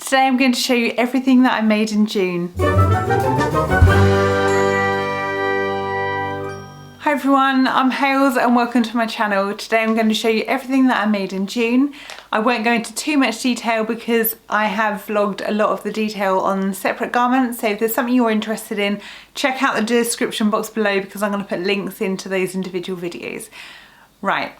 Today I'm going to show you everything that I made in June. Hi everyone, I'm Hales and welcome to my channel. Today I'm going to show you everything that I made in June. I won't go into too much detail because I have vlogged a lot of the detail on separate garments, so if there's something you're interested in, check out the description box below because I'm going to put links into those individual videos. Right,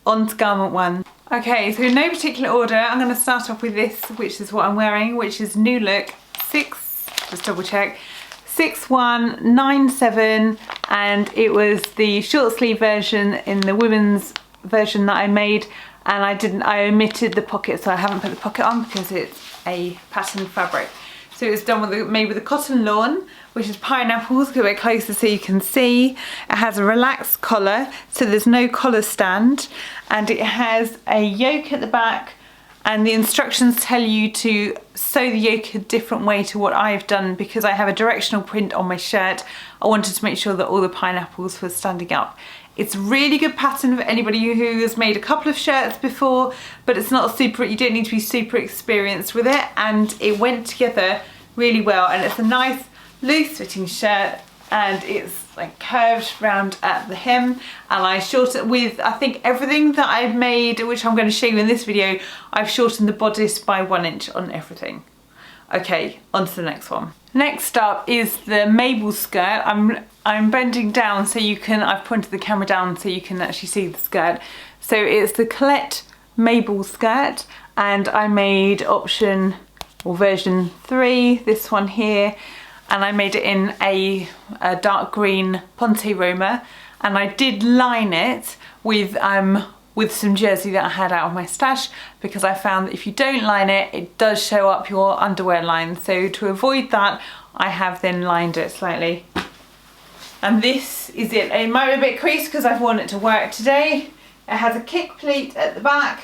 on to garment one. Okay, so in no particular order, I'm going to start off with this, which is what I'm wearing, which is New Look 6197, and it was the short sleeve version in the women's version that I made, and I omitted the pocket, so I haven't put the pocket on because it's a patterned fabric. So it's done with made with a cotton lawn, which is pineapples. Go a bit closer so you can see. It has a relaxed collar, so there's no collar stand, and it has a yoke at the back, and the instructions tell you to sew the yoke a different way to what I've done because I have a directional print on my shirt. I wanted to make sure that all the pineapples were standing up. It's a really good pattern for anybody who has made a couple of shirts before, but it's not super, you don't need to be super experienced with it, and it went together really well, and it's a nice loose fitting shirt, and it's like curved round at the hem, and I shortened with, I think everything that I've made, which I'm going to show you in this video, I've shortened the bodice by 1 inch on everything. Okay, on to the next one. Next up is the Mabel skirt. I'm bending down so you can, I've pointed the camera down so you can actually see the skirt. So it's the Colette Mabel skirt, and I made option or version 3, this one here, and I made it in a dark green ponte Roma, and I did line it with some jersey that I had out of my stash because I found that if you don't line it, it does show up your underwear line. So to avoid that, I have then lined it slightly. And this is it. It might be a bit creased because I've worn it to work today. It has a kick pleat at the back,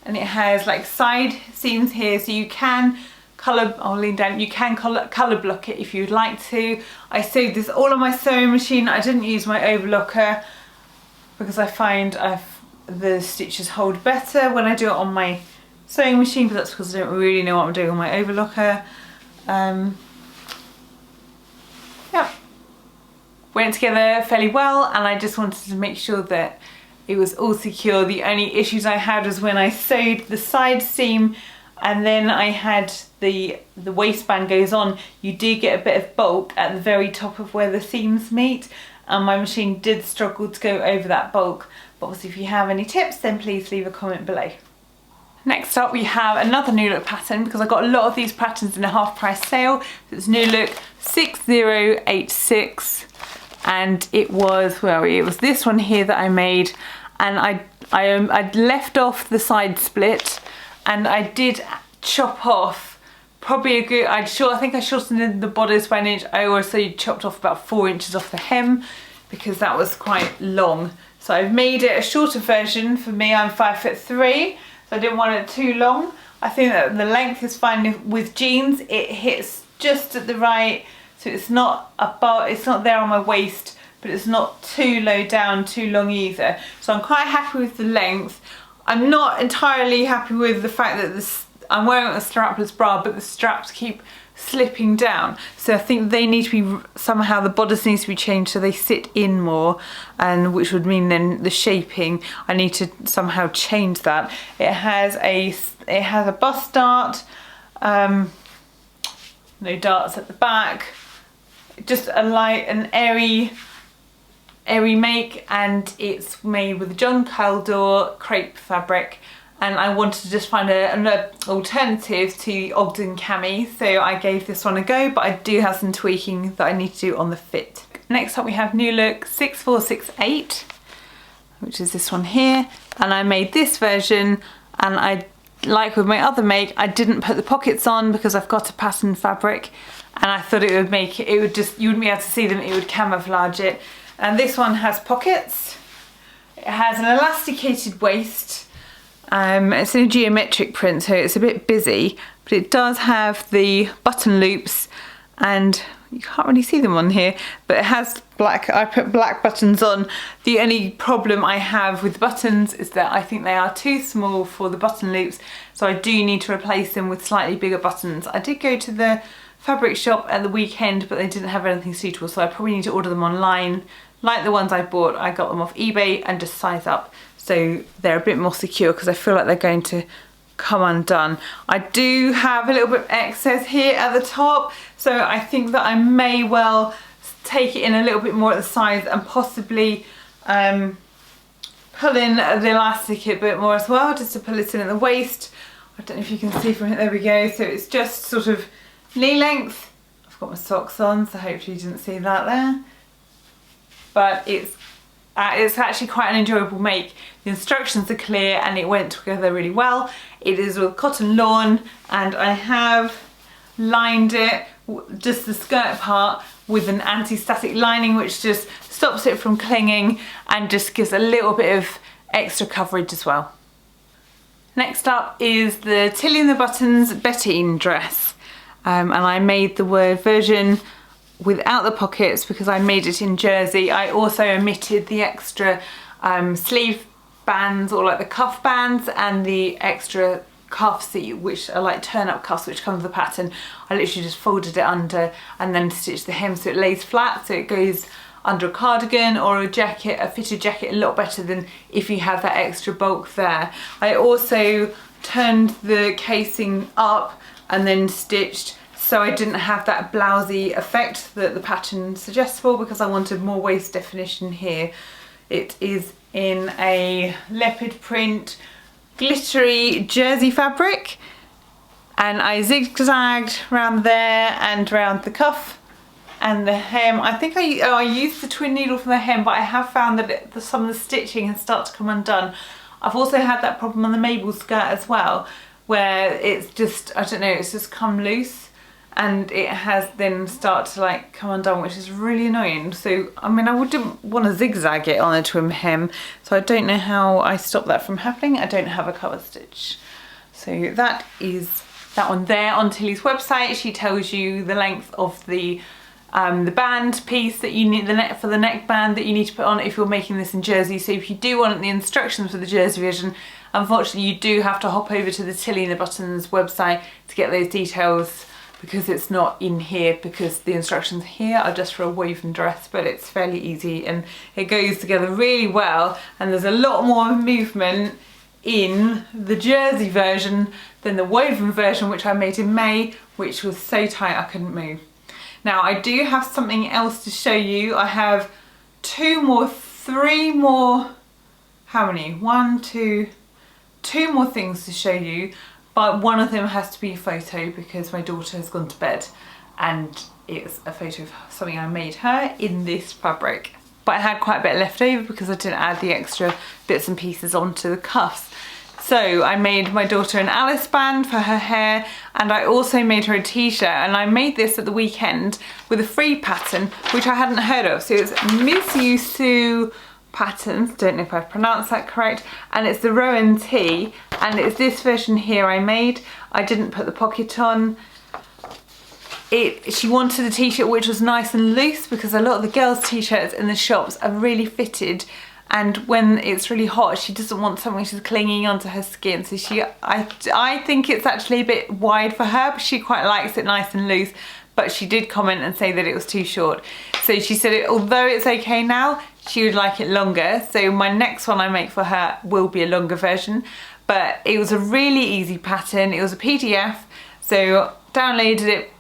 and it has like side seams here, so you can colour, I'll lean down, you can colour block it if you'd like to. I sewed this all on my sewing machine. I didn't use my overlocker because I find the stitches hold better when I do it on my sewing machine, but that's because I don't really know what I'm doing on my overlocker. Yeah, went together fairly well, and I just wanted to make sure that it was all secure. The only issues I had was when I sewed the side seam and then I had the waistband goes on, you do get a bit of bulk at the very top of where the seams meet, and my machine did struggle to go over that bulk. But obviously if you have any tips, then please leave a comment below. Next up we have another New Look pattern because I got a lot of these patterns in a half price sale. It's New Look 6086, and it was, where are we? It was this one here that I made, and I'd left off the side split, and I did chop off probably a good, I think I shortened the bodice by 1 inch. I also chopped off about 4 inches off the hem because that was quite long. So I've made it a shorter version. For me, I'm 5'3", so I didn't want it too long. I think that the length is fine with jeans. It hits just at the right, so it's not above, it's not there on my waist, but it's not too low down, too long either. So I'm quite happy with the length. I'm not entirely happy with the fact that I'm wearing a strapless bra, but the straps keep slipping down. So I think they need to be, somehow the bodice needs to be changed so they sit in more, and which would mean then the shaping, I need to somehow change that. It has a bust dart, no darts at the back, just a light and airy make, and it's made with John Kaldor crepe fabric, and I wanted to just find an alternative to the Ogden cami, so I gave this one a go, but I do have some tweaking that I need to do on the fit. Next up we have New Look 6468, which is this one here, and I made this version, and I, like with my other make, I didn't put the pockets on because I've got a patterned fabric, and I thought it would make it, would just, you wouldn't be able to see them, it would camouflage it. And this one has pockets. It has an elasticated waist. It's in a geometric print, so it's a bit busy, but it does have the button loops, and you can't really see them on here, but it has black, I put black buttons on. The only problem I have with the buttons is that I think they are too small for the button loops, so I do need to replace them with slightly bigger buttons. I did go to the fabric shop at the weekend, but they didn't have anything suitable, so I probably need to order them online. Like the ones I bought, I got them off eBay and just size up so they're a bit more secure, because I feel like they're going to come undone. I do have a little bit of excess here at the top, so I think that I may well take it in a little bit more at the sides and possibly pull in the elastic a bit more as well, just to pull it in at the waist. I don't know if you can see from here, there we go. So it's just sort of knee length. I've got my socks on, so hopefully you didn't see that there. But it's actually quite an enjoyable make. The instructions are clear and it went together really well. It is with cotton lawn, and I have lined it, just the skirt part, with an anti-static lining, which just stops it from clinging and just gives a little bit of extra coverage as well. Next up is the Tilly and the Buttons Bettine Dress, and I made the version without the pockets because I made it in jersey. I also omitted the extra sleeve bands, or like the cuff bands, and the extra cuffs which are like turn-up cuffs which come with the pattern. I literally just folded it under and then stitched the hem so it lays flat, so it goes under a cardigan or a jacket, a fitted jacket, a lot better than if you have that extra bulk there. I also turned the casing up and then stitched, so I didn't have that blousey effect that the pattern suggests for, because I wanted more waist definition here. It is in a leopard print glittery jersey fabric, and I zigzagged around there and around the cuff and the hem. I think I used the twin needle for the hem, but I have found that some of the stitching has started to come undone. I've also had that problem on the Mabel skirt as well, where it's just, I don't know, it's just come loose and it has then started to like come undone, which is really annoying. So I mean, I wouldn't want to zigzag it on a twin hem, so I don't know how I stop that from happening. I don't have a cover stitch. So that is that one there. On Tilly's website, she tells you the length of the band piece that you need, for the neck band that you need to put on if you're making this in jersey. So if you do want the instructions for the jersey version, unfortunately you do have to hop over to the Tilly and the Buttons website to get those details, because it's not in here, because the instructions here are just for a woven dress, but it's fairly easy and it goes together really well, and there's a lot more movement in the jersey version than the woven version, which I made in May, which was so tight I couldn't move. Now I do have something else to show you. I have three more, how many? Two more things to show you. But one of them has to be a photo because my daughter has gone to bed, and it's a photo of something I made her in this fabric. But I had quite a bit left over because I didn't add the extra bits and pieces onto the cuffs. So I made my daughter an Alice band for her hair, and I also made her a t-shirt, and I made this at the weekend with a free pattern which I hadn't heard of. So it's Misusu patterns, don't know if I've pronounced that correct, and it's the Rowan tee, and it's this version here I made. I didn't put the pocket on. She wanted a t-shirt which was nice and loose, because a lot of the girls' t-shirts in the shops are really fitted, and when it's really hot she doesn't want something she's clinging onto her skin, so I think it's actually a bit wide for her, but she quite likes it nice and loose. But she did comment and say that it was too short. So she said although it's okay now, she would like it longer. So my next one I make for her will be a longer version. But it was a really easy pattern. It was a PDF. So downloaded it,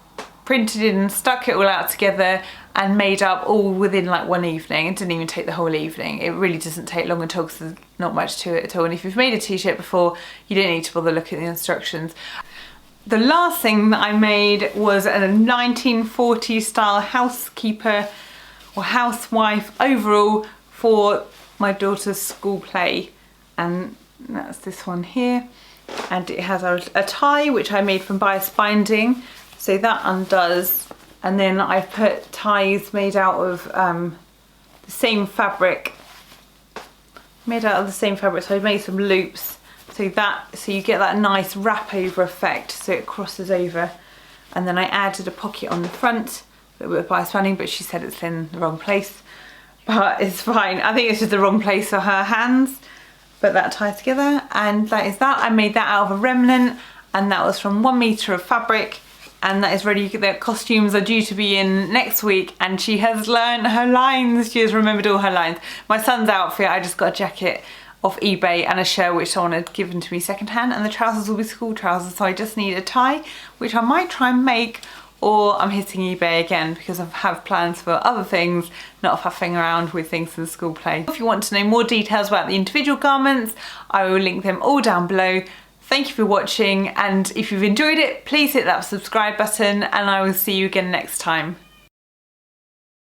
printed it and stuck it all out together and made up all within like one evening. It didn't even take the whole evening. It really doesn't take long at all because there's not much to it at all. And if you've made a t-shirt before, you don't need to bother looking at the instructions. The last thing that I made was a 1940s style housekeeper or housewife overall for my daughter's school play, and that's this one here, and it has a tie which I made from bias binding, so that undoes, and then I've put ties made out of the same fabric, so I made some loops. So you get that nice wrap over effect, so it crosses over. And then I added a pocket on the front, a little bit of bias binding, but she said it's in the wrong place. But it's fine. I think it's just the wrong place for her hands. But that ties together, and that is that. I made that out of a remnant, and that was from 1 meter of fabric, and that is ready. The costumes are due to be in next week, and she has learned her lines. She has remembered all her lines. My son's outfit, I just got a jacket off eBay and a shirt which someone had given to me secondhand, and the trousers will be school trousers, so I just need a tie, which I might try and make, or I'm hitting eBay again because I have plans for other things, not faffing around with things in school play. If you want to know more details about the individual garments, I will link them all down below. Thank you for watching, and if you've enjoyed it, please hit that subscribe button, and I will see you again next time.